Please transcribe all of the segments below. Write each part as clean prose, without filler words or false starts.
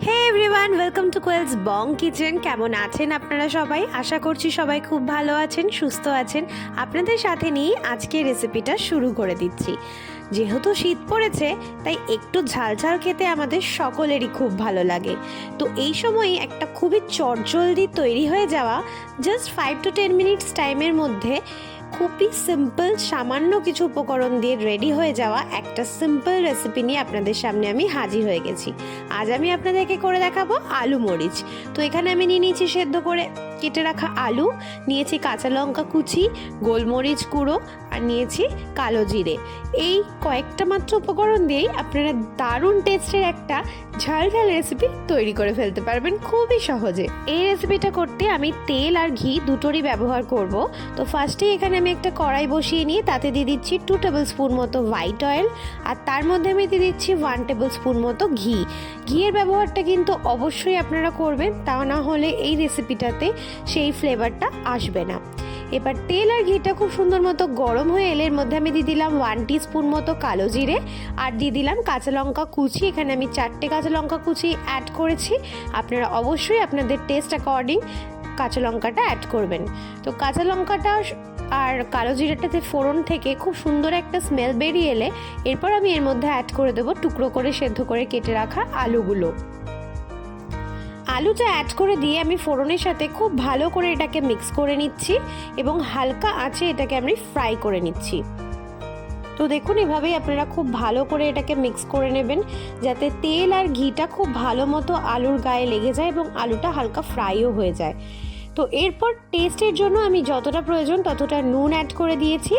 Hey everyone, welcome to Koel's Bong kitchen. কেমন আছেন আপনারা সবাই? আশা করছি সবাই খুব ভালো আছেন, সুস্থ আছেন। আপনাদের সাথে নিয়ে আজকে রেসিপিটা শুরু করে দিচ্ছি। যেহেতু শীত পড়েছে, তাই একটু ঝাল ঝাল খেতে আমাদের সকলেরই খুব ভালো লাগে। তো এই সময় একটা খুবই চটজলদি তৈরি হয়ে যাওয়া, জাস্ট 5 to 10 মিনিটস টাইমের মধ্যে খুবই সিম্পল সামান্য কিছু উপকরণ দিয়ে রেডি হয়ে যাওয়া একটা সিম্পল রেসিপি নিয়ে আপনাদের সামনে আমি হাজির হয়ে গেছি। আজ আমি আপনাদেরকে করে দেখাবো আলু মরিচ। তো এখানে আমি নিয়ে নিয়েছি সেদ্ধ করে কেটে রাখা আলু, নিয়েছি কাঁচা লঙ্কা কুচি, গোলমরিচ গুঁড়ো আর নিয়েছি কালো জিরে। এই কয়েকটা মাত্র উপকরণ দিয়েই আপনারা দারুণ টেস্টের একটা ঝাল ঝাল রেসিপি তৈরি করে ফেলতে পারবেন খুবই সহজে। এই রেসিপিটা করতে আমি তেল আর ঘি দুটোরই ব্যবহার করব। তো ফার্স্টেই এখানে আমি একটা কড়াই বসিয়ে নিয়ে তাতে দিয়ে দিচ্ছি 2 টেবিল স্পুন মতো হোয়াইট অয়েল, আর তার মধ্যে আমি দিয়ে দিচ্ছি 1 টেবিল স্পুন মতো ঘি। ঘিয়ের ব্যবহারটা কিন্তু অবশ্যই আপনারা করবেন, তা না হলে এই রেসিপিটাতে সেই ফ্লেভারটা আসবে না। এবার তেল আর ঘিটা খুব সুন্দর মতো গরম হয়ে এলে এর মধ্যে আমি দিয়ে দিলাম 1 টিস্পুন মতো কালো জিরে, আর দিয়ে দিলাম কাঁচা লঙ্কা কুচি। এখানে আমি 4টে কাঁচা লঙ্কা কুচি অ্যাড করেছি। আপনারা অবশ্যই আপনাদের টেস্ট অ্যাকর্ডিং কাঁচা লঙ্কাটা অ্যাড করবেন। তো কাঁচা লঙ্কাটা আর কালো জিরাটাতে ফোড়ন থেকে খুব সুন্দর একটা স্মেল বেরিয়ে এলে এরপর আমি এর মধ্যে অ্যাড করে দেবো টুকরো করে সেদ্ধ করে কেটে রাখা আলুগুলো। আলুটা অ্যাড করে দিয়ে আমি ফোড়নের সাথে খুব ভালো করে এটাকে মিক্স করে নিচ্ছি এবং হালকা আঁচে এটাকে আমি ফ্রাই করে নিচ্ছি। তো দেখুন, এভাবেই আপনারা খুব ভালো করে এটাকে মিক্স করে নেবেন যাতে তেল আর ঘিটা খুব ভালো মতো আলুর গায়ে লেগে যায় এবং আলুটা হালকা ফ্রাইও হয়ে যায়। তো এরপর টেস্টের জন্য আমি যতটা প্রয়োজন ততটা নুন অ্যাড করে দিয়েছি,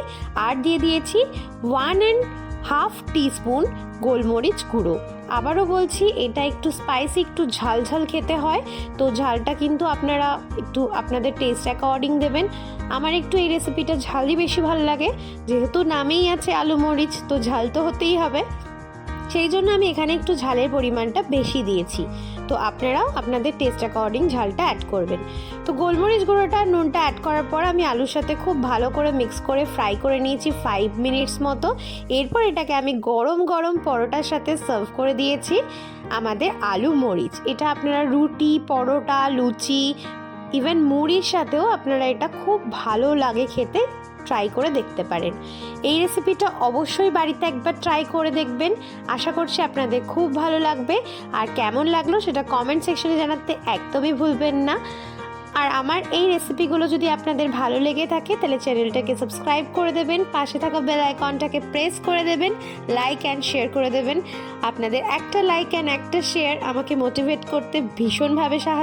আর দিয়ে দিয়েছি 1.5 টিস্পুন গোলমরিচ গুঁড়ো। আবারও বলছি, এটা একটু স্পাইসি, একটু ঝাল ঝাল খেতে হয়, তো ঝালটা কিন্তু আপনারা একটু আপনাদের টেস্ট অ্যাকর্ডিং দেবেন। আমার একটু এই রেসিপিটা ঝালই বেশি ভালো লাগে, যেহেতু নামেই আছে আলু মরিচ, তো ঝাল তো হতেই হবে, সেই জন্য আমি এখানে একটু ঝালের পরিমাণটা বেশি দিয়েছি। তো আপনারাও আপনাদের টেস্ট অ্যাকর্ডিং ঝালটা অ্যাড করবেন। তো গোলমরিচ গুঁড়োটা আর নুনটা অ্যাড করার পর আমি আলুর সাথে খুব ভালো করে মিক্স করে ফ্রাই করে নিয়েছি 5 মিনিটস মতো। এরপর এটাকে আমি গরম গরম পরোটার সাথে সার্ভ করে দিয়েছি আমাদের আলু মরিচ। এটা আপনারা রুটি, পরোটা, লুচি, ইভেন মুড়ির সাথেও আপনারা এটা খুব ভালো লাগে খেতে, ট্রাই করে দেখতে পারেন। এই রেসিপিটা অবশ্যই বাড়িতে একবার ট্রাই করে দেখবেন, আশা করছি আপনাদের খুব ভালো লাগবে। আর কেমন লাগলো সেটা কমেন্ট সেকশনে জানাতে একদমই ভুলবেন না। আর আমার এই রেসিপিগুলো যদি আপনাদের ভালো লেগে থাকে তাহলে চ্যানেলটাকে সাবস্ক্রাইব করে দেবেন, পাশে থাকা বেল আইকনটাকে প্রেস করে দেবেন, লাইক অ্যান্ড শেয়ার করে দেবেন। আপনাদের একটা লাইক অ্যান্ড একটা শেয়ার আমাকে মোটিভেট করতে ভীষণভাবে সাহায্য